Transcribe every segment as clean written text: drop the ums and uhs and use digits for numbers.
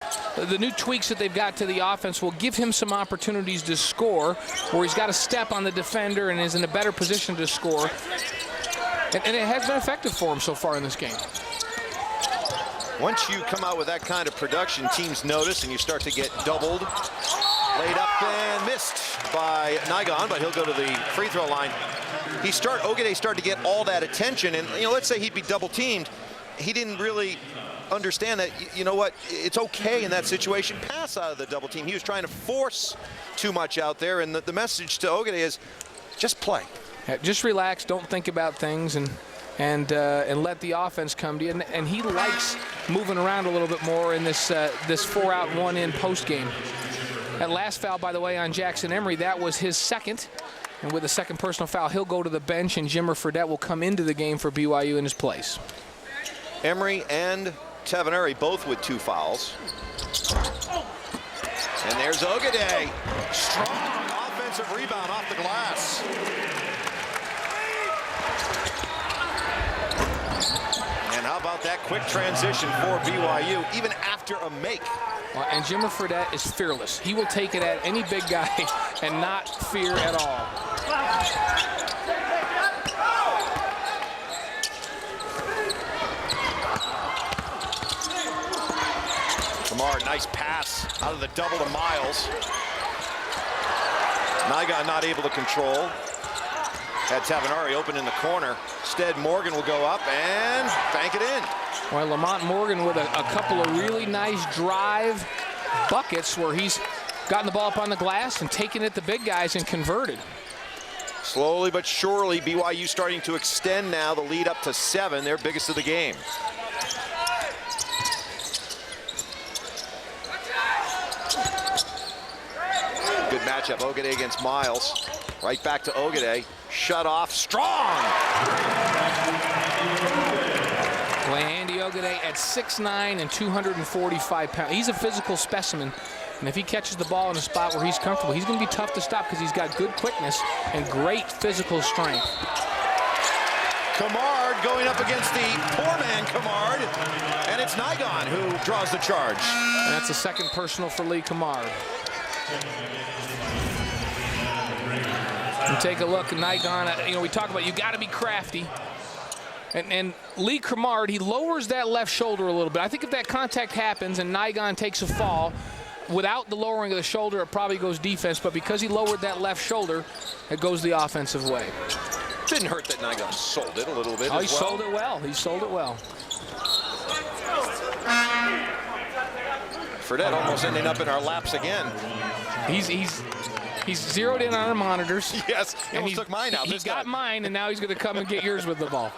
The new tweaks that they've got to the offense will give him some opportunities to score, where he's got a step on the defender and is in a better position to score. And it has been effective for him so far in this game. Once you come out with that kind of production, teams notice, and you start to get doubled. Laid up and missed by Nigon, but he'll go to the free throw line. Ogede started to get all that attention, and let's say he'd be double teamed. He didn't really understand that, you know what, it's okay in that situation, pass out of the double team. He was trying to force too much out there, and the message to Ogede is just play. Yeah, just relax, don't think about things, and let the offense come to you. And he likes moving around a little bit more in this 4-out, 1-in post game. That last foul, by the way, on Jackson Emery, that was his second. And with a second personal foul, he'll go to the bench, and Jimmer Fredette will come into the game for BYU in his place. Emery and Tavaneri both with 2 fouls. And there's Ogede. Strong offensive rebound off the glass. And how about that quick transition for BYU, even after a make? And Jimmer Fredette is fearless. He will take it at any big guy and not fear at all. Kamar, nice pass out of the double to Miles. Nigon not able to control. Had Tavanari open in the corner. Instead, Morgan will go up and bank it in. Well, Lamont Morgan with a couple of really nice drive buckets where he's gotten the ball up on the glass and taken it to big guys and converted. Slowly but surely, BYU starting to extend now the lead up to 7, their biggest of the game. Good matchup, Ogede against Miles. Right back to Ogede. Shut off, strong! Well, Andy Ogede at 6'9" and 245 pounds. He's a physical specimen. And if he catches the ball in a spot where he's comfortable, he's going to be tough to stop because he's got good quickness and great physical strength. Kamard going up against the poor man Kamard. And it's Nigon who draws the charge. And that's the second personal for Lee Kamard. And take a look at Nigon. We talk about you got to be crafty. And Lee Kamard, he lowers that left shoulder a little bit. I think if that contact happens and Nigon takes a fall, without the lowering of the shoulder, it probably goes defense. But because he lowered that left shoulder, it goes the offensive way. Didn't hurt that Nigon sold it a little bit. Oh, he sold it well. He sold it well. Fredette almost ending up in our laps again. He's zeroed in on our monitors. Yes, and he took mine out. He got mine, and now he's going to come and get yours with the ball.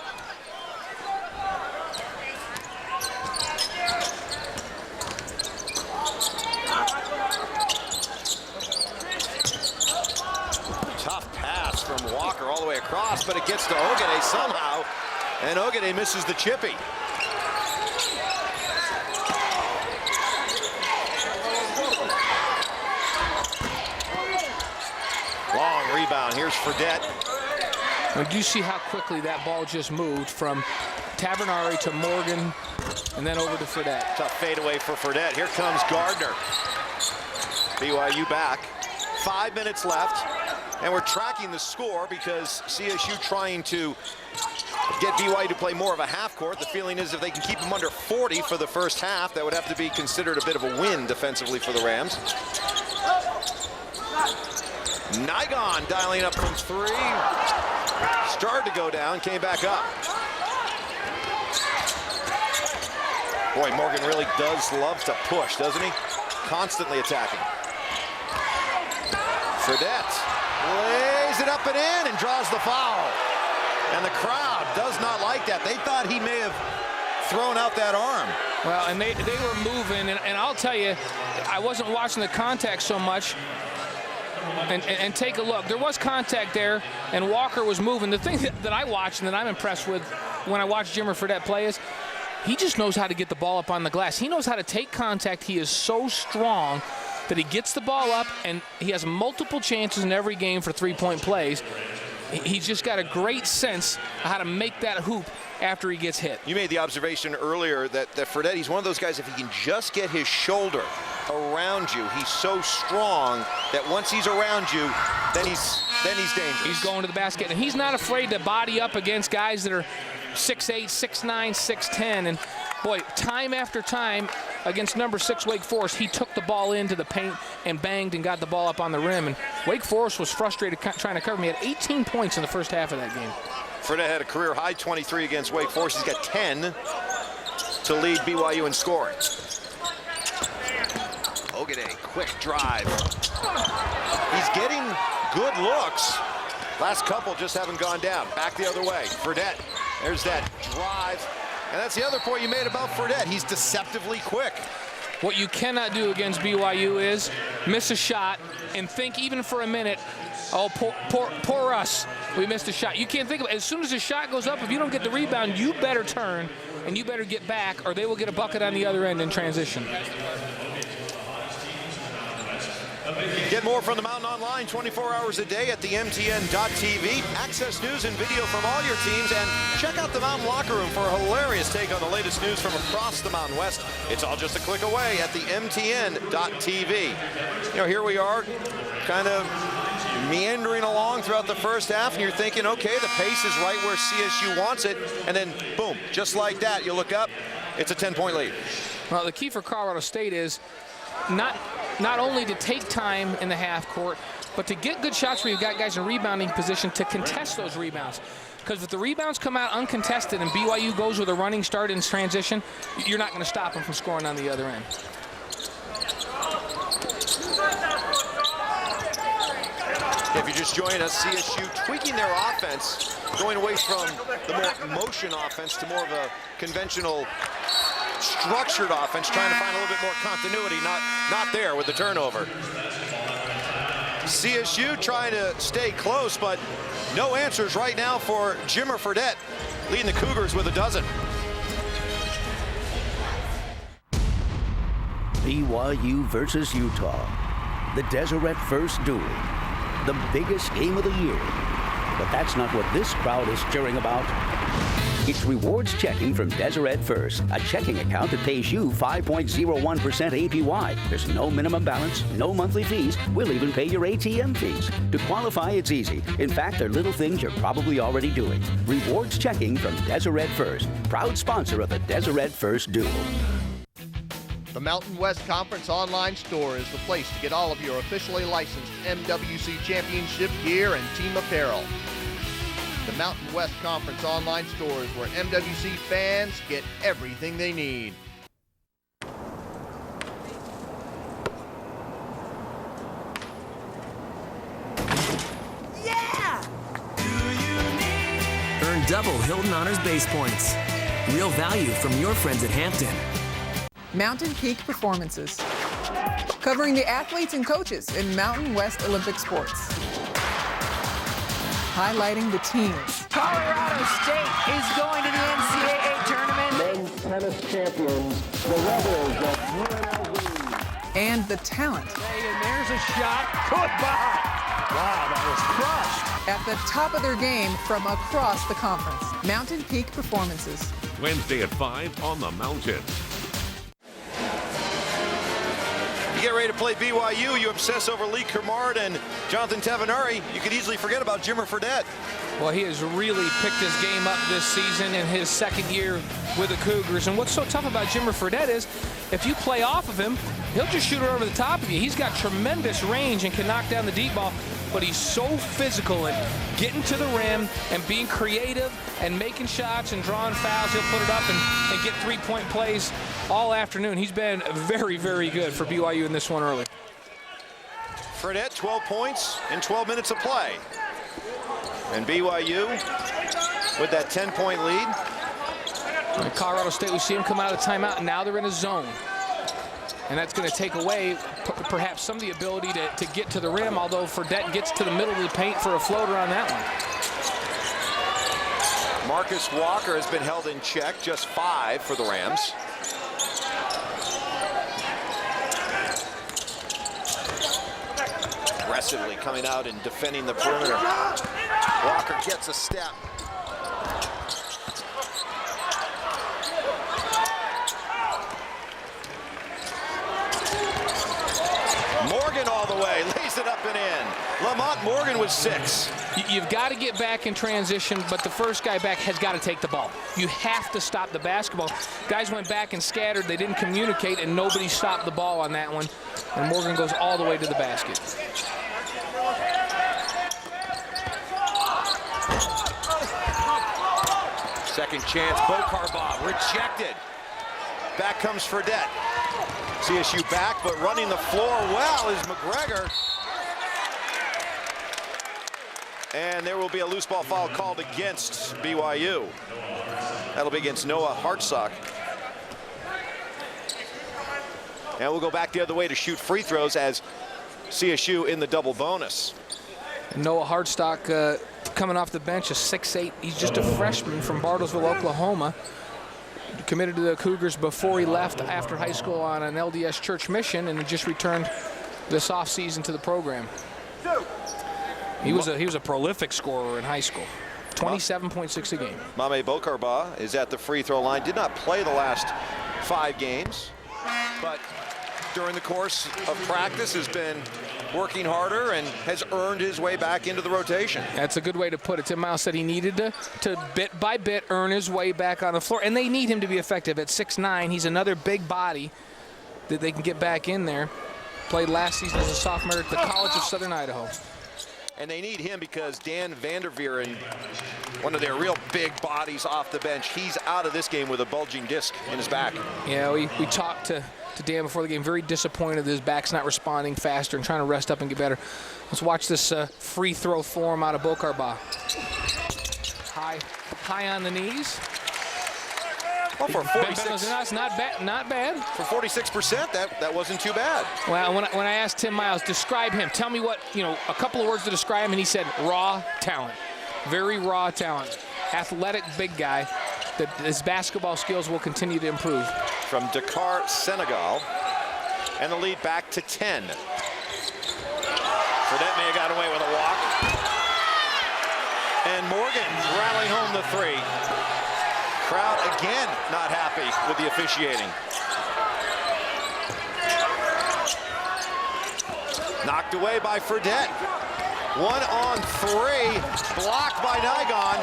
Tough pass from Walker all the way across, but it gets to Ogede somehow, and Ogede misses the chippy. Long rebound. Here's Fredette. And do you see how quickly that ball just moved from Tavernari to Morgan and then over to Fredette? Tough fadeaway for Fredette. Here comes Gardner. BYU back. 5 minutes left. And we're tracking the score because CSU trying to get BYU to play more of a half court. The feeling is if they can keep them under 40 for the first half, that would have to be considered a bit of a win defensively for the Rams. Nigon dialing up from 3. Started to go down, came back up. Boy, Morgan really loves to push, doesn't he? Constantly attacking. Fredette lays it up and in and draws the foul. And the crowd does not like that. They thought he may have thrown out that arm. Well, and they were moving, and I'll tell you, I wasn't watching the contact so much. And take a look. There was contact there, and Walker was moving. The thing that I watched and that I'm impressed with when I watch Jimmer Fredette play is he just knows how to get the ball up on the glass. He knows how to take contact. He is so strong that he gets the ball up, and he has multiple chances in every game for three-point plays. He's just got a great sense of how to make that hoop after he gets hit. You made the observation earlier that Fredette, he's one of those guys, if he can just get his shoulder around you, he's so strong that once he's around you, then he's dangerous. He's going to the basket, and he's not afraid to body up against guys that are 6'8", 6'9", 6'10", and boy, time after time against number 6 Wake Forest, he took the ball into the paint and banged and got the ball up on the rim, and Wake Forest was frustrated trying to cover him. He had 18 points in the first half of that game. Fredette had a career high 23 against Wake Forest. He's got 10 to lead BYU in scoring. Ogade, quick drive. He's getting good looks. Last couple just haven't gone down. Back the other way. Fredette, there's that drive. And that's the other point you made about Fredette. He's deceptively quick. What you cannot do against BYU is miss a shot and think even for a minute, oh, poor us, we missed a shot. You can't think of it. As soon as the shot goes up, if you don't get the rebound, you better turn and you better get back, or they will get a bucket on the other end in transition. Get more from the Mountain Online 24 hours a day at the MTN.TV. Access news and video from all your teams, and check out the Mountain Locker Room for a hilarious take on the latest news from across the Mountain West. It's all just a click away at the MTN.TV. You know, here we are, kind of meandering along throughout the first half, and you're thinking, okay, the pace is right where CSU wants it, and then boom, just like that, you look up, it's a 10-point lead. Well, the key for Colorado State is not only to take time in the half court, but to get good shots where you've got guys in rebounding position to contest those rebounds. Because if the rebounds come out uncontested and BYU goes with a running start in transition, you're not going to stop them from scoring on the other end. If you're just joining us, CSU tweaking their offense, going away from the more motion offense to more of a conventional structured offense, trying to find a little bit more continuity, not there with the turnover. CSU trying to stay close, but no answers right now for Jimmer Fredette, leading the Cougars with a dozen. BYU versus Utah, the Deseret First duel, the biggest game of the year. But that's not what this crowd is cheering about. It's rewards checking from Deseret First, a checking account that pays you 5.01% APY. There's no minimum balance, no monthly fees. We'll even pay your ATM fees. To qualify, it's easy. In fact, they're little things you're probably already doing. Rewards checking from Deseret First, proud sponsor of the Deseret First Duel. The Mountain West Conference online store is the place to get all of your officially licensed MWC Championship gear and team apparel. The Mountain West Conference online store is where MWC fans get everything they need. Yeah! Earn double Hilton Honors base points. Real value from your friends at Hampton. Mountain Peak Performances, covering the athletes and coaches in Mountain West Olympic sports. Highlighting the teams. Colorado State is going to the NCAA tournament. Men's tennis champions, the Rebels of UNLV. And the talent. And there's a shot. Goodbye. Wow, that was crushed. At the top of their game from across the conference. Mountain Peak Performances. Wednesday at 5 on the Mountain. You get ready to play BYU, you obsess over Lee Kermard and Jonathan Tavanari. You could easily forget about Jimmer Fredette. Well, he has really picked his game up this season in his second year with the Cougars. And what's so tough about Jimmer Fredette is if you play off of him, he'll just shoot it over the top of you. He's got tremendous range and can knock down the deep ball, but he's so physical and getting to the rim and being creative and making shots and drawing fouls. He'll put it up and get three-point plays all afternoon. He's been very, very good for BYU in this one early. Fredette, 12 points in 12 minutes of play. And BYU with that 10-point lead. In Colorado State, we see him come out of the timeout, and now they're in a zone. And that's going to take away perhaps some of the ability to get to the rim, although Fredette gets to the middle of the paint for a floater on that one. Marcus Walker has been held in check, just 5 for the Rams. Aggressively coming out and defending the perimeter. Walker gets a step. Morgan all the way, lays it up and in. Lamont Morgan with 6. You've got to get back in transition, but the first guy back has got to take the ball. You have to stop the basketball. Guys went back and scattered. They didn't communicate, and nobody stopped the ball on that one. And Morgan goes all the way to the basket. Second chance, Bokarbaugh rejected. Back comes Fredette. CSU back, but running the floor well is McGregor. And there will be a loose ball foul called against BYU. That'll be against Noah Hartsock. And we'll go back the other way to shoot free throws as CSU in the double bonus. Noah Hartsock coming off the bench, a 6'8". He's just a freshman from Bartlesville, Oklahoma. Committed to the Cougars before he left after high school on an LDS church mission, and just returned this offseason to the program. He was a prolific scorer in high school. 27.6 a game. Mame Bokarbaugh is at the free throw line. Did not play the last 5 games, but during the course of practice has been working harder and has earned his way back into the rotation. That's a good way to put it. Tim Miles said he needed to bit by bit earn his way back on the floor, and they need him to be effective. At 6'9", he's another big body that they can get back in there. Played last season as a sophomore at the College of Southern Idaho. And they need him because Dan Vanderveeren, one of their real big bodies off the bench, he's out of this game with a bulging disc in his back. Yeah, we talked to Dan before the game, very disappointed that his back's not responding faster and trying to rest up and get better. Let's watch this free throw form out of Bokarbaugh. High on the knees. Well, for 46, not bad. For 46%, that wasn't too bad. Well, when I asked Tim Miles, describe him, tell me what, a couple of words to describe him, and he said raw talent. Very raw talent. Athletic big guy. That his basketball skills will continue to improve. From Dakar, Senegal, and the lead back to 10. Fredette may have got away with a walk. And Morgan rallying home the 3. Crowd again not happy with the officiating. Knocked away by Fredette. 1 on 3, blocked by Nygon.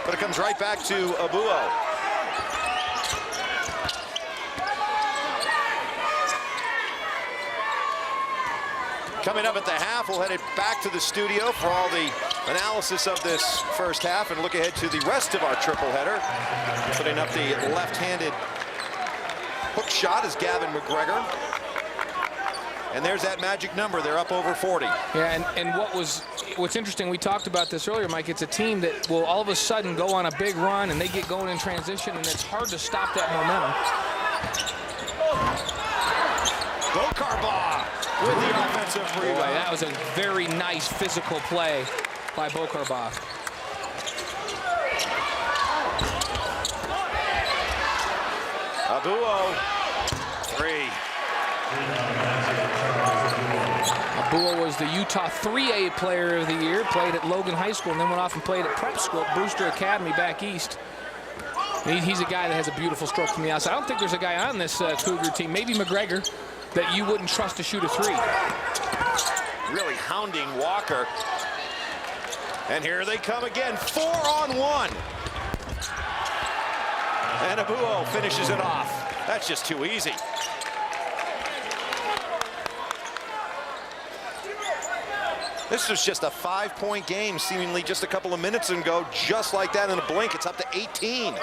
But it comes right back to Abuo. Coming up at the half, we'll head it back to the studio for all the analysis of this first half and look ahead to the rest of our triple header. Putting up the left-handed hook shot is Gavin McGregor. And there's that magic number. They're up over 40. Yeah, and what's interesting, we talked about this earlier, Mike, it's a team that will all of a sudden go on a big run and they get going in transition, and it's hard to stop that momentum. Bokarbaugh with the offensive rebound. Boy, that was a very nice physical play by Bokarbaugh. Abuo, 3. Abuo was the Utah 3A Player of the Year, played at Logan High School, and then went off and played at prep school at Brewster Academy back east. He's a guy that has a beautiful stroke from the outside. I don't think there's a guy on this Cougar team, maybe McGregor, that you wouldn't trust to shoot a 3. Really hounding Walker. And here they come again, 4 on 1. And Abuo finishes it off. That's just too easy. This was just a 5-point game, seemingly just a couple of minutes ago. Just like that in a blink, it's up to 18.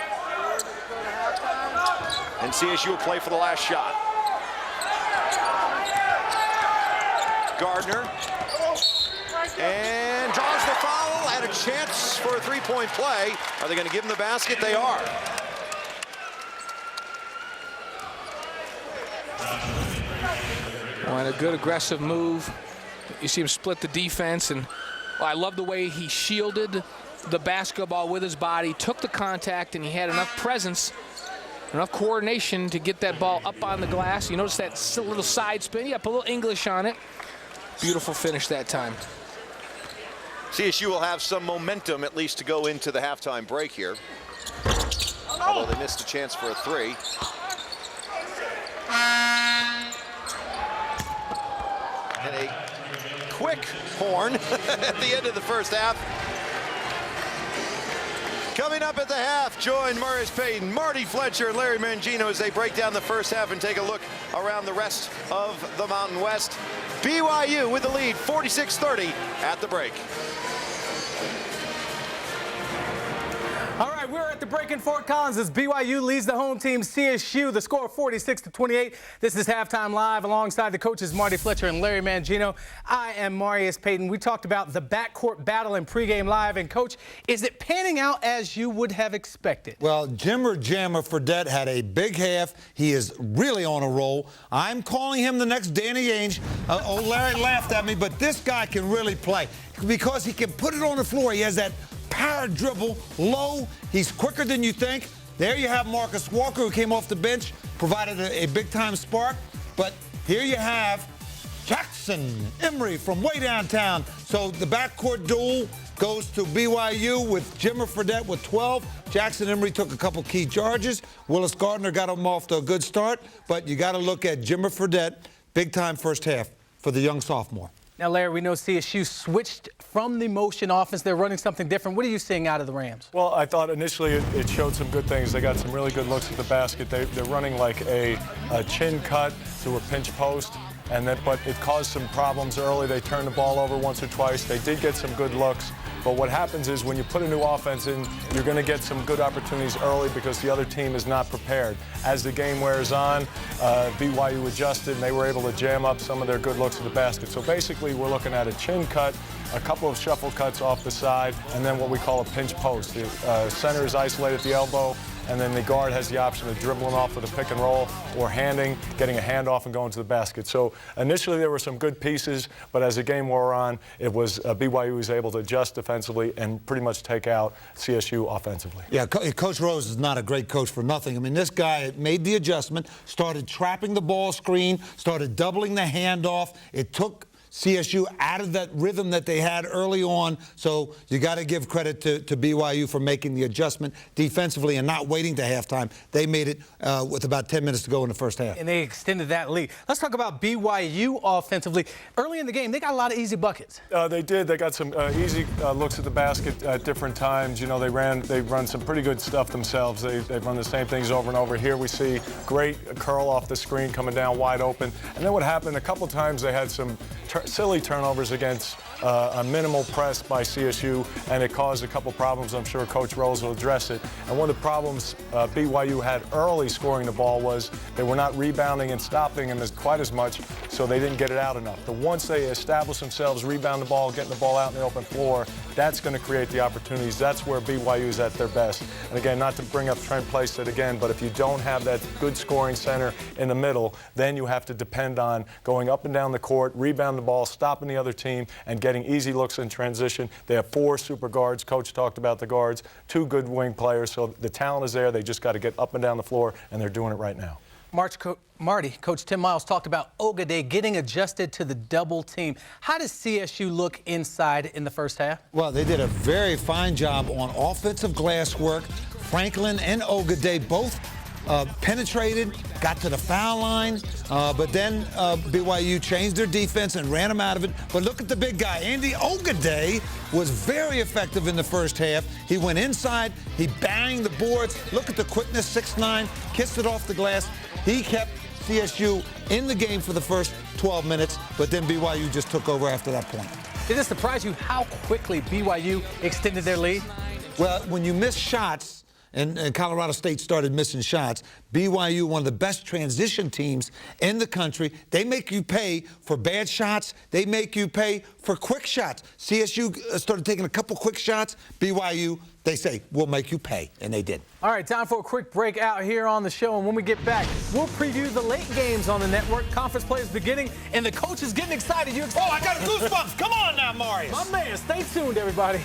And CSU will play for the last shot. Gardner. And draws the foul and a chance for a 3-point play. Are they going to give him the basket? They are. Well, and a good aggressive move. You see him split the defense, and I love the way he shielded the basketball with his body, took the contact, and he had enough presence, enough coordination to get that ball up on the glass. You notice that little side spin? Yeah, put a little English on it. Beautiful finish that time. CSU will have some momentum, at least, to go into the halftime break here. Although they missed a chance for a 3. and a quick horn at the end of the first half. Coming up at the half, join Marius Payton, Marty Fletcher, and Larry Mangino as they break down the first half and take a look around the rest of the Mountain West. BYU with the lead, 46-30 at the break. All right, we're at the break in Fort Collins as BYU leads the home team CSU. The score 46-28. This is Halftime Live alongside the coaches Marty Fletcher and Larry Mangino. I am Marius Payton. We talked about the backcourt battle in pregame live. And, Coach, is it panning out as you would have expected? Well, Jammer Fredette had a big half. He is really on a roll. I'm calling him the next Danny Ainge. Larry laughed at me, but this guy can really play because he can put it on the floor. He has that power dribble, low. He's quicker than you think. There you have Marcus Walker, who came off the bench, provided a big-time spark. But here you have Jackson Emery from way downtown. So the backcourt duel goes to BYU with Jimmer Fredette with 12. Jackson Emery took a couple key charges. Willis Gardner got him off to a good start. But you got to look at Jimmer Fredette, big-time first half for the young sophomore. Now, Larry, we know CSU switched from the motion offense. They're running something different. What are you seeing out of the Rams? Well, I thought initially it showed some good things. They got some really good looks at the basket. They're running like a chin cut to a pinch post, but it caused some problems early. They turned the ball over once or twice. They did get some good looks. But what happens is when you put a new offense in, you're going to get some good opportunities early because the other team is not prepared. As the game wears on, BYU adjusted, and they were able to jam up some of their good looks at the basket. So basically, we're looking at a chin cut, a couple of shuffle cuts off the side, and then what we call a pinch post. The center is isolated at the elbow, and then the guard has the option of dribbling off with a pick and roll or handing, getting a handoff and going to the basket. So initially there were some good pieces, but as the game wore on, it was BYU was able to adjust defensively and pretty much take out CSU offensively. Yeah, Coach Rose is not a great coach for nothing. I mean, this guy made the adjustment, started trapping the ball screen, started doubling the handoff. It took CSU out of that rhythm that they had early on. So you got to give credit to BYU for making the adjustment defensively and not waiting to halftime. They made it with about 10 minutes to go in the first half. And they extended that lead. Let's talk about BYU offensively. Early in the game, they got a lot of easy buckets. They did. They got some easy looks at the basket at different times. You know, they run some pretty good stuff themselves. They've run the same things over and over. Here we see great curl off the screen coming down wide open. And then what happened, a couple times they had some silly turnovers against a minimal press by CSU, and it caused a couple problems. I'm sure Coach Rose will address it. And one of the problems BYU had early scoring the ball was they were not rebounding and stopping them quite as much, so they didn't get it out enough. But once they establish themselves, rebound the ball, getting the ball out in the open floor, that's going to create the opportunities. That's where BYU is at their best. And again, not to bring up Trent Placid again, but if you don't have that good scoring center in the middle, then you have to depend on going up and down the court, rebound the ball, stopping the other team, and getting easy looks in transition. They have 4 super guards. Coach talked about the guards, 2 good wing players. So the talent is there. They just got to get up and down the floor, and they're doing it right now. Marty, Coach Tim Miles talked about Ogade getting adjusted to the double team. How does CSU look inside in the first half? Well, they did a very fine job on offensive glass work. Franklin and Ogade both penetrated, got to the foul line, but then BYU changed their defense and ran them out of it. But look at the big guy. Andy Ogade was very effective in the first half. He went inside, he banged the boards. Look at the quickness, 6'9", kissed it off the glass. He kept CSU in the game for the first 12 minutes, but then BYU just took over after that point. Did it surprise you how quickly BYU extended their lead? Well, when you miss shots, and Colorado State started missing shots, BYU, one of the best transition teams in the country, they make you pay for bad shots. They make you pay for quick shots. CSU started taking a couple quick shots. BYU, they say, we'll make you pay, and they did. All right, time for a quick break out here on the show, and when we get back, we'll preview the late games on the network. Conference play is beginning, and the coach is getting excited. You excited? Oh, I got goosebumps. Come on now, Marius. My man, stay tuned, everybody.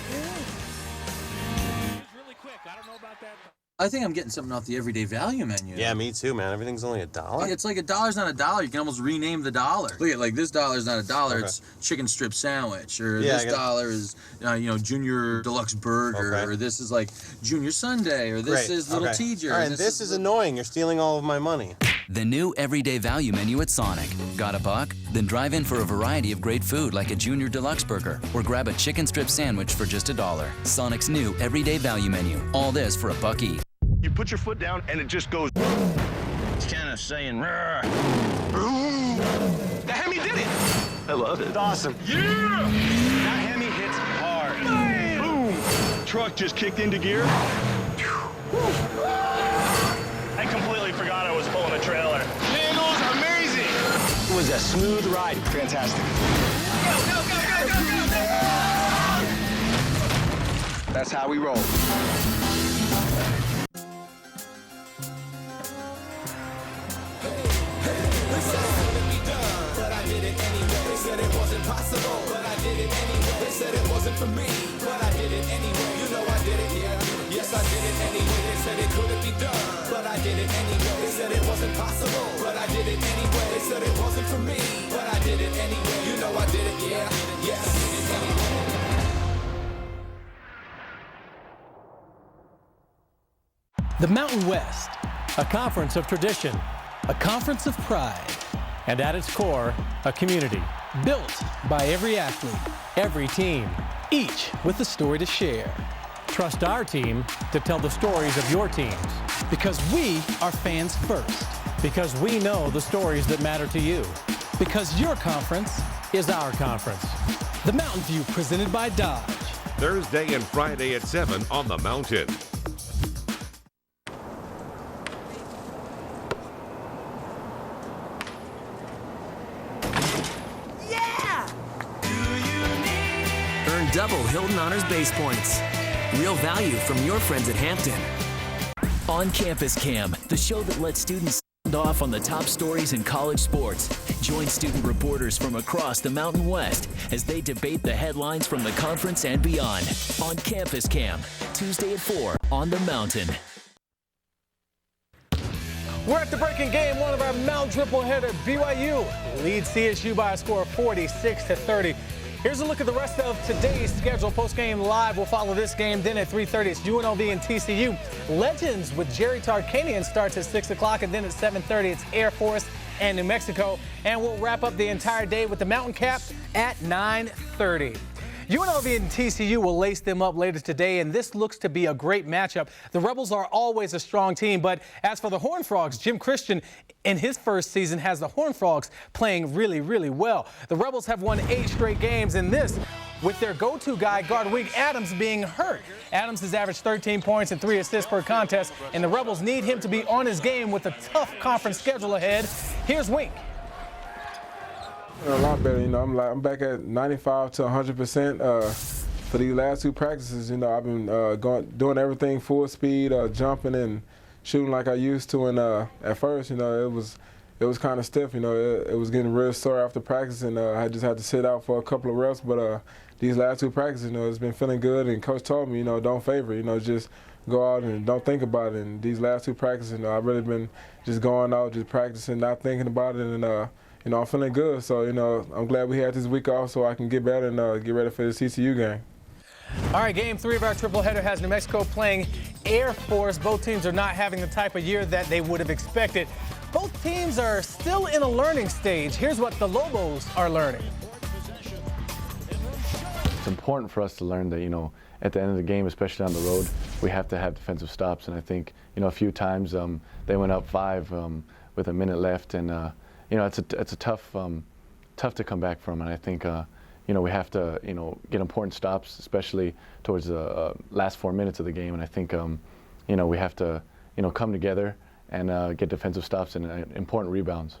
Really quick. I don't know about that. I think I'm getting something off the everyday value menu. Yeah, me too, man. Everything's only $1. It's like $1's not $1. You can almost rename the dollar. Look at, like, this $1's not $1. Okay. It's chicken strip sandwich, or this $1 is junior deluxe burger, or this is like junior sundae, or this is little teacher. All right, this is annoying. You're stealing all of my money. The new everyday value menu at Sonic. Got a buck? Then drive in for a variety of great food like a junior deluxe burger, or grab a chicken strip sandwich for just $1. Sonic's new everyday value menu. All this for $1 each. You put your foot down and it just goes. It's kind of saying, "Rrr." The Hemi did it. I love it. It's awesome. Yeah! That Hemi hits hard. Bam! Boom! Truck just kicked into gear. I completely forgot I was pulling a trailer. Handles amazing. It was a smooth ride. Fantastic. Go. That's how we roll. Said it wasn't possible, but I did it anyway. They said it wasn't for me, but I did it anyway. You know I did it, yeah. Yes, I did it anyway. They said it couldn't be done, but I did it anyway. They said it wasn't possible, but I did it anyway. They said it wasn't for me, but I did it anyway. You know I did it, yeah. Yes, I did it anyway. The Mountain West, a conference of tradition, a conference of pride, and at its core, a community built by every athlete, every team, each with a story to share. Trust our team to tell the stories of your teams, because we are fans first, because we know the stories that matter to you, because your conference is our conference. The Mountain View, presented by Dodge. Thursday and Friday at 7 on the Mountain. Double Hilton Honors base points. Real value from your friends at Hampton. On Campus Cam, the show that lets students sound off on the top stories in college sports. Join student reporters from across the Mountain West as they debate the headlines from the conference and beyond. On Campus Cam, Tuesday at 4 on the Mountain. We're at the breaking game. One of our Mountain triple header. BYU leads CSU by a score of 46-30. Here's a look at the rest of today's schedule. Post-game live, we'll follow this game. Then at 3:30, it's UNLV and TCU. Legends with Jerry Tarkanian starts at 6 o'clock, and then at 7:30, it's Air Force and New Mexico. And we'll wrap up the entire day with the Mountain Cap at 9:30. UNLV and TCU will lace them up later today, and this looks to be a great matchup. The Rebels are always a strong team, but as for the Horned Frogs, Jim Christian in his first season has the Horned Frogs playing really, really well. The Rebels have won 8 straight games, and this with their go-to guy, guard Wink Adams, being hurt. Adams has averaged 13 points and 3 assists per contest, and the Rebels need him to be on his game with a tough conference schedule ahead. Here's Wink. A lot better, I'm back at 95 to 100%. For these last 2 practices, I've been doing everything full speed, jumping and shooting like I used to. And at first, it was kind of stiff. It was getting real sore after practice, and I just had to sit out for a couple of reps. But these last 2 practices, it's been feeling good. And Coach told me, don't favor it. Just go out and don't think about it. And these last 2 practices, I've really been just going out, just practicing, not thinking about it, and I'm feeling good. So, I'm glad we had this week off so I can get better and get ready for the TCU game. All right, game 3 of our triple header has New Mexico playing Air Force. Both teams are not having the type of year that they would have expected. Both teams are still in a learning stage. Here's what the Lobos are learning. It's important for us to learn that, at the end of the game, especially on the road, we have to have defensive stops. And I think, a few times they went up 5 with a minute left, and it's a tough to come back from, and I think we have to get important stops, especially towards the last 4 minutes of the game, and I think we have to come together and get defensive stops and important rebounds.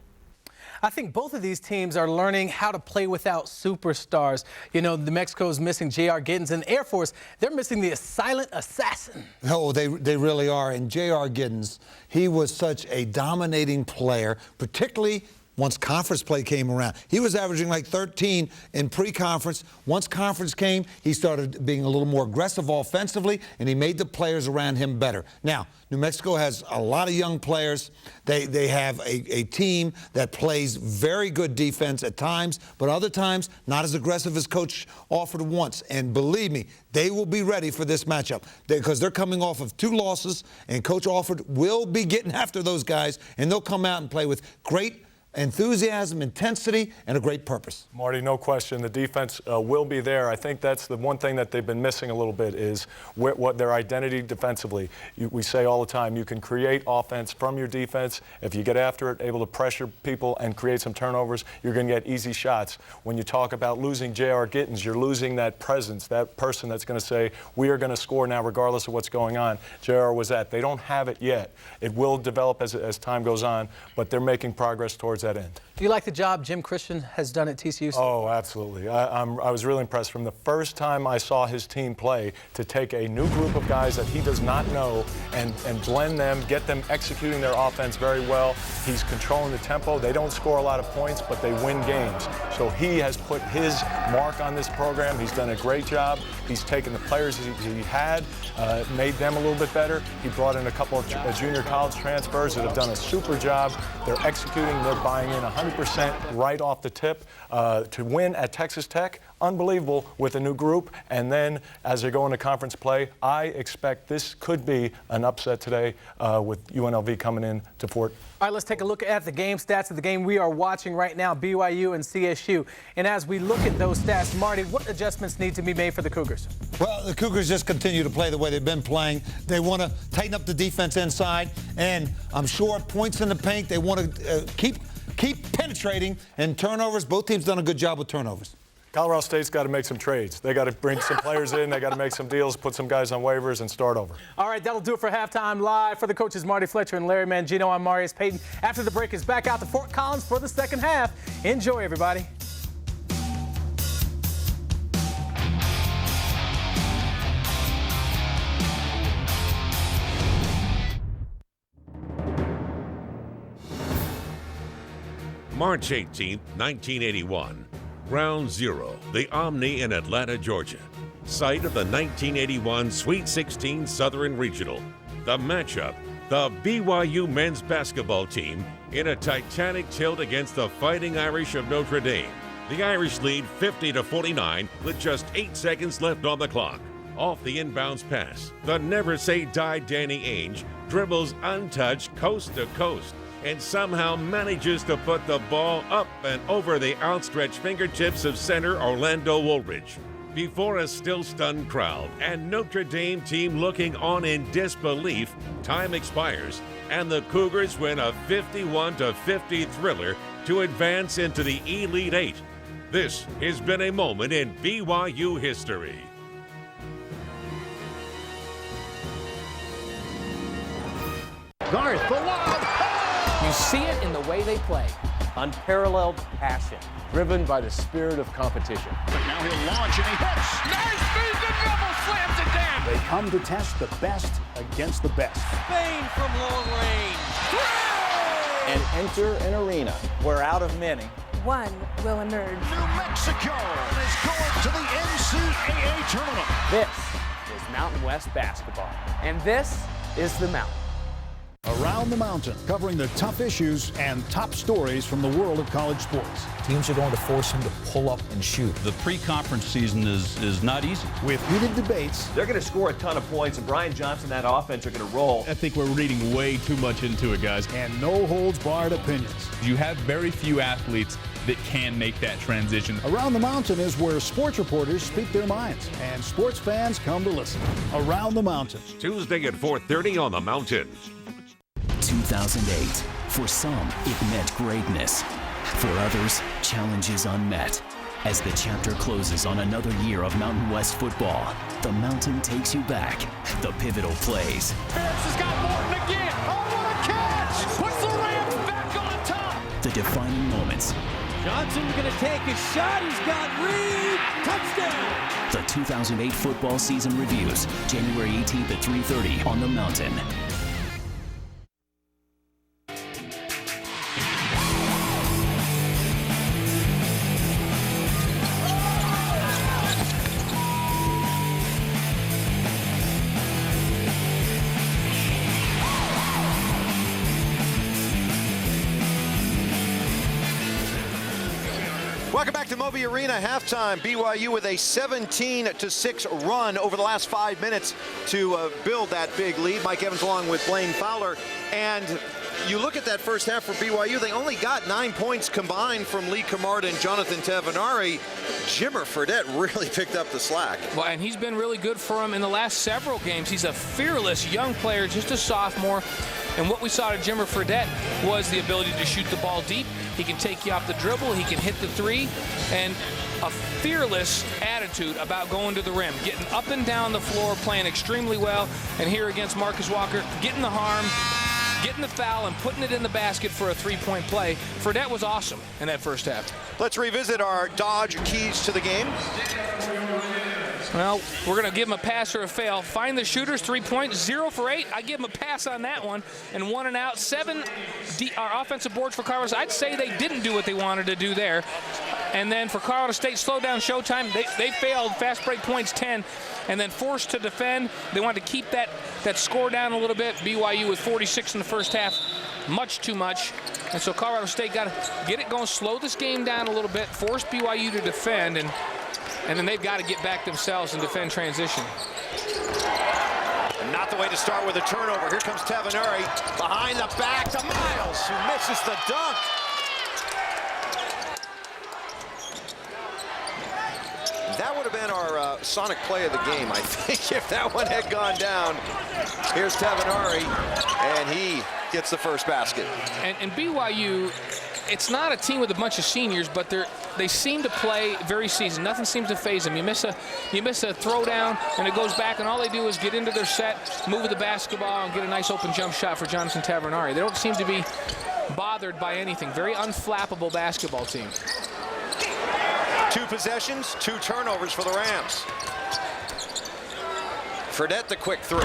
I think both of these teams are learning how to play without superstars. New Mexico's missing J.R. Giddens, and Air Force, they're missing the silent assassin. Oh, they really are. And J.R. Giddens, he was such a dominating player, particularly once conference play came around. He was averaging like 13 in pre-conference. Once conference came, he started being a little more aggressive offensively, and he made the players around him better. Now, New Mexico has a lot of young players. They have a team that plays very good defense at times, but other times not as aggressive as Coach Alford wants. And believe me, they will be ready for this matchup because they're coming off of 2 losses, and Coach Alford will be getting after those guys, and they'll come out and play with great enthusiasm, intensity, and a great purpose. Marty, no question. The defense will be there. I think that's the one thing that they've been missing a little bit is what their identity defensively. We say all the time, you can create offense from your defense. If you get after it, able to pressure people and create some turnovers, you're going to get easy shots. When you talk about losing J.R. Gittens, you're losing that presence, that person that's going to say, we are going to score now regardless of what's going on. J.R. was that. They don't have it yet. It will develop as time goes on, but they're making progress towards that end. Do you like the job Jim Christian has done at TCU? Oh, absolutely. I was really impressed from the first time I saw his team play to take a new group of guys that he does not know and blend them, get them executing their offense very well. He's controlling the tempo. They don't score a lot of points, but they win games. So he has put his mark on this program. He's done a great job. He's taken the players he had, made them a little bit better. He brought in a couple of junior college transfers that have done a super job. They're executing, they're buying in 100% right off the tip to win at Texas Tech. Unbelievable with a new group. And then as they go into conference play, I expect this could be an upset today with UNLV coming in to Fort. All right, let's take a look at the game stats of the game we are watching right now, BYU and CSU. And as we look at those stats, Marty, what adjustments need to be made for the Cougars? Well, the Cougars just continue to play the way they've been playing. They want to tighten up the defense inside, and I'm sure points in the paint. They want to keep penetrating, and turnovers. Both teams done a good job with turnovers. Colorado State's got to make some trades. They got to bring some players in. They got to make some deals, put some guys on waivers, and start over. All right, that'll do it for Halftime Live. For the coaches Marty Fletcher and Larry Mangino, I'm Marius Payton. After the break is back out to Fort Collins for the second half. Enjoy, everybody. March 18, 1981. Ground Zero, the Omni in Atlanta, Georgia. Site of the 1981 Sweet 16 Southern Regional. The matchup, the BYU men's basketball team in a titanic tilt against the Fighting Irish of Notre Dame. The Irish lead 50-49 with just 8 seconds left on the clock. Off the inbounds pass, the never say die Danny Ainge dribbles untouched coast to coast and somehow manages to put the ball up and over the outstretched fingertips of center Orlando Woolridge. Before a still stunned crowd and Notre Dame team looking on in disbelief, time expires and the Cougars win a 51-50 thriller to advance into the Elite Eight. This has been a moment in BYU history. Garth, the lob. You see it in the way they play. Unparalleled passion, driven by the spirit of competition. But now he'll launch and he hits. Nice feed, the double slams it down. They come to test the best against the best. Spain from long range. And enter an arena where out of many, one will emerge. New Mexico is going to the NCAA tournament. This is Mountain West basketball. And this is the Mountain. Around the Mountain, covering the tough issues and top stories from the world of college sports. Teams are going to force him to pull up and shoot. The pre-conference season is not easy. With heated debates. They're going to score a ton of points, and Brian Johnson and that offense are going to roll. I think we're reading way too much into it, guys. And no-holds-barred opinions. You have very few athletes that can make that transition. Around the Mountain is where sports reporters speak their minds, and sports fans come to listen. Around the Mountain. Tuesday at 4:30 on the Mountain. 2008. For some, it meant greatness. For others, challenges unmet. As the chapter closes on another year of Mountain West football, the Mountain takes you back. The pivotal plays. Harris has got Morton again. Oh, what a catch! Puts the Rams back on top. The defining moments. Johnson's going to take his shot. He's got Reed. Touchdown. The 2008 football season reviews, January 18th at 3:30 on the Mountain. Welcome back to Moby Arena. Halftime. BYU with a 17-6 run over the last 5 minutes to build that big lead. Mike Evans along with Blaine Fowler. And you look at that first half for BYU, they only got 9 points combined from Lee Camard and Jonathan Tavenari. Jimmer Fredette really picked up the slack. Well, and he's been really good for him in the last several games. He's a fearless young player, just a sophomore. And what we saw to Jimmer Fredette was the ability to shoot the ball deep. He can take you off the dribble. He can hit the three. And a fearless attitude about going to the rim, getting up and down the floor, playing extremely well. And here against Marcus Walker, getting the harm, getting the foul, and putting it in the basket for a three-point play. Fredette was awesome in that first half. Let's revisit our Dodge keys to the game. Well, we're going to give him a pass or a fail. Find the shooters, 3 points, 0 for 8. I give him a pass on that one, and 1 and out. 7 our offensive boards for Colorado. I'd say they didn't do what they wanted to do there. And then for Colorado State, slow down showtime. They failed. Fast break points, 10. And then forced to defend. They wanted to keep that score down a little bit. BYU with 46 in the first half. Much too much. And so Colorado State got to get it going, slow this game down a little bit, force BYU to defend, and then they've got to get back themselves and defend transition. Not the way to start with a turnover. Here comes Tavenari behind the back to Miles, who misses the dunk. That would have been our sonic play of the game, I think, if that one had gone down. Here's Tavenari, and he gets the first basket. And BYU, it's not a team with a bunch of seniors, but they seem to play very seasoned. Nothing seems to phase them. You miss a throwdown, and it goes back, and all they do is get into their set, move the basketball, and get a nice open jump shot for Jonathan Tavenari. They don't seem to be bothered by anything. Very unflappable basketball team. 2 possessions, 2 turnovers for the Rams. Fredette the quick 3.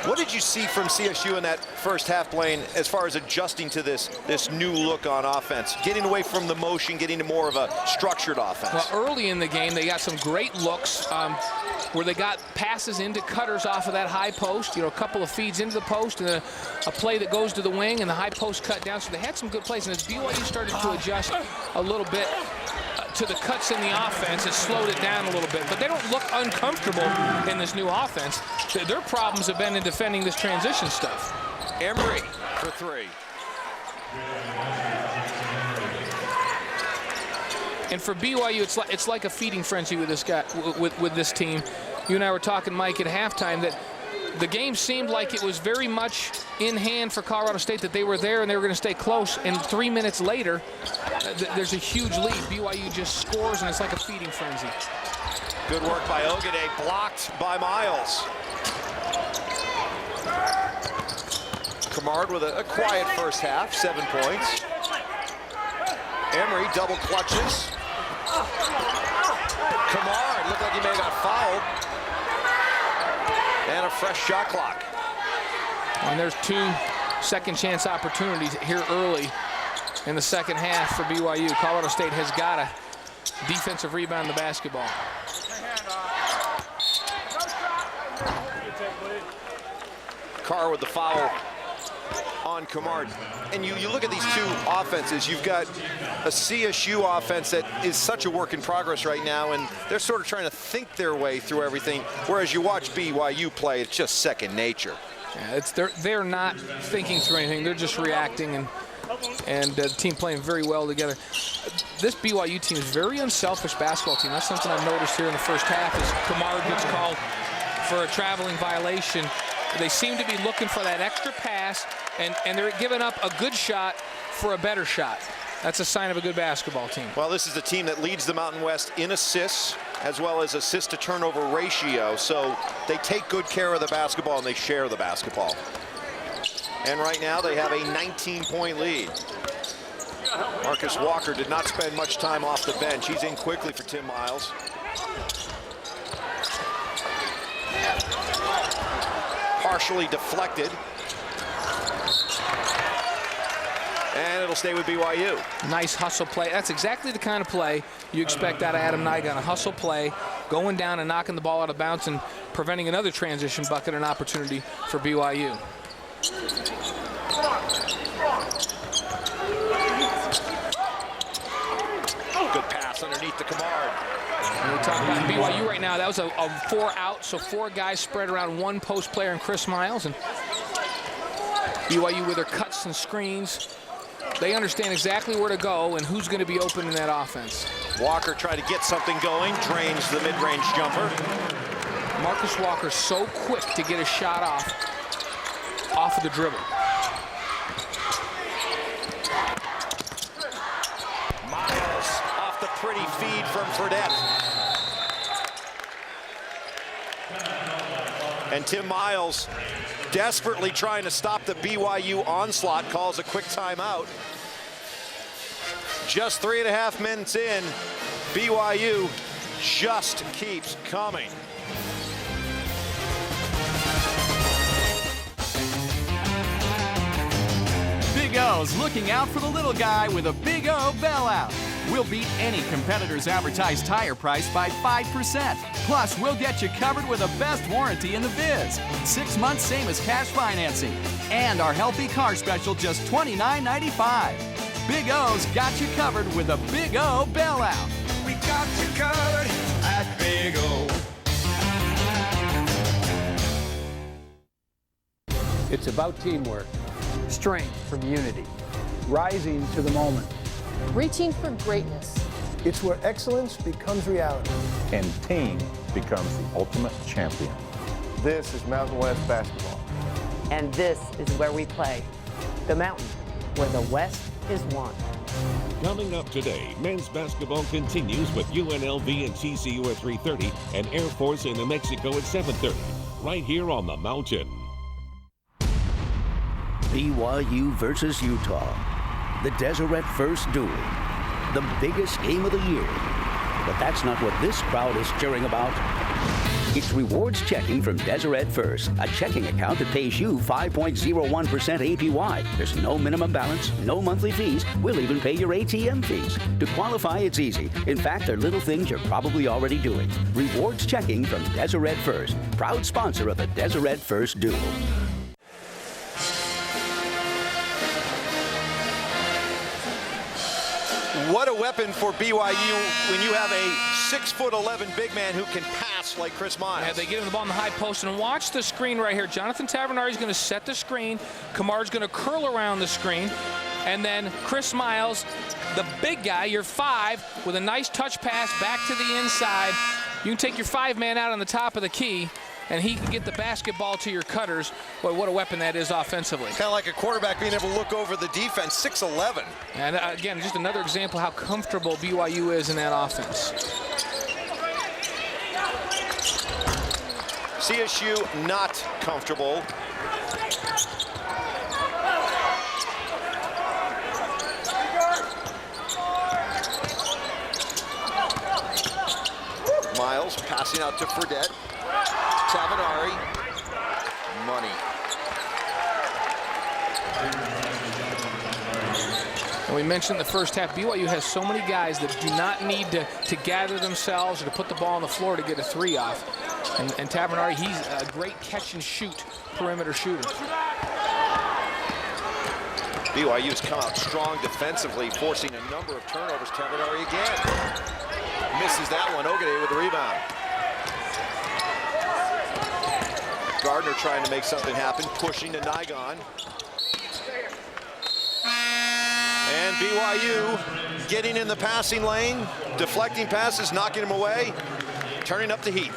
What did you see from CSU in that first half, Blaine, as far as adjusting to this new look on offense, getting away from the motion, getting to more of a structured offense? Well, early in the game, they got some great looks where they got passes into cutters off of that high post, a couple of feeds into the post, and a play that goes to the wing, and the high post cut down. So they had some good plays, and as BYU started to adjust a little bit to the cuts in the offense, it slowed it down a little bit. But they don't look uncomfortable in this new offense. Their problems have been in defending this transition stuff. Emery for 3. And for BYU, it's like a feeding frenzy with this guy, with this team. You and I were talking, Mike, at halftime that the game seemed like it was very much in hand for Colorado State, that they were there and they were going to stay close. And 3 minutes later, there's a huge lead. BYU just scores, and it's like a feeding frenzy. Good work by Ogade, blocked by Miles. Camard with a quiet first half, 7 points. Emery double clutches. Camard looked like he may have got fouled. And a fresh shot clock. And there's 2 second chance opportunities here early in the second half for BYU. Colorado State has got a defensive rebound the basketball. Carr with the foul on Camard. And you look at these 2 offenses, you've got a CSU offense that is such a work in progress right now, and they're sort of trying to think their way through everything, whereas you watch BYU play, it's just second nature. Yeah, they're not thinking through anything, they're just reacting, and the team playing very well together. This BYU team is a very unselfish basketball team. That's something I've noticed here in the first half, is Camard gets called for a traveling violation. They seem to be looking for that extra pass, and they're giving up a good shot for a better shot. That's a sign of a good basketball team. Well, this is the team that leads the Mountain West in assists, as well as assist to turnover ratio. So they take good care of the basketball and they share the basketball. And right now they have a 19-point lead. Marcus Walker did not spend much time off the bench. He's in quickly for Tim Miles. Partially deflected. And it'll stay with BYU. Nice hustle play. That's exactly the kind of play you expect out of Adam Nigon. A hustle play, going down and knocking the ball out of bounds and preventing another transition bucket and opportunity for BYU. Good pass underneath the Kamard. And we talk about BYU right now. That was a 4 out, so 4 guys spread around 1 post player and Chris Miles. And BYU with their cuts and screens, they understand exactly where to go and who's going to be open in that offense. Walker tried to get something going, drains the mid-range jumper. Marcus Walker so quick to get a shot off of the dribble. Miles off the pretty feed from Fredette. And Tim Miles, desperately trying to stop the BYU onslaught, calls a quick timeout. Just 3.5 minutes in, BYU just keeps coming. Big O's looking out for the little guy with a Big O bailout. We'll beat any competitor's advertised tire price by 5%. Plus, we'll get you covered with the best warranty in the biz. 6 months, same as cash financing. And our healthy car special, just $29.95. Big O's got you covered with a Big O bailout. We got you covered at Big O. It's about teamwork, strength from unity, rising to the moment, reaching for greatness. It's where excellence becomes reality. And team becomes the ultimate champion. This is Mountain West basketball. And this is where we play. The Mountain, where the West is one. Coming up today, men's basketball continues with UNLV and TCU at 3:30 and Air Force in New Mexico at 7:30, right here on the Mountain. BYU versus Utah, the Deseret First Duel, the biggest game of the year. But that's not what this crowd is cheering about. It's rewards checking from Deseret First, a checking account that pays you 5.01% APY. There's no minimum balance, no monthly fees. We'll even pay your ATM fees. To qualify, it's easy. In fact, they're little things you're probably already doing. Rewards checking from Deseret First, proud sponsor of the Deseret First Duel. What a weapon for BYU when you have a 6'11" big man who can pass like Chris Miles. Yeah, they give him the ball in the high post, and watch the screen right here. Jonathan Tavernari is going to set the screen. Kamar's going to curl around the screen, and then Chris Miles, the big guy, your 5, with a nice touch pass back to the inside. You can take your 5-man out on the top of the key, and he can get the basketball to your cutters. Boy, what a weapon that is offensively. Kind of like a quarterback being able to look over the defense, 6'11". And again, just another example how comfortable BYU is in that offense. CSU not comfortable. Miles passing out to Fredette. Tavenari. Money. And we mentioned the first half, BYU has so many guys that do not need to gather themselves or to put the ball on the floor to get a 3 off. And Tavenari, he's a great catch and shoot perimeter shooter. BYU's come out strong defensively, forcing a number of turnovers. Tavenari again. Misses that one. Ogade with the rebound. Gardner trying to make something happen, pushing to Nygon. And BYU getting in the passing lane, deflecting passes, knocking them away, turning up the heat.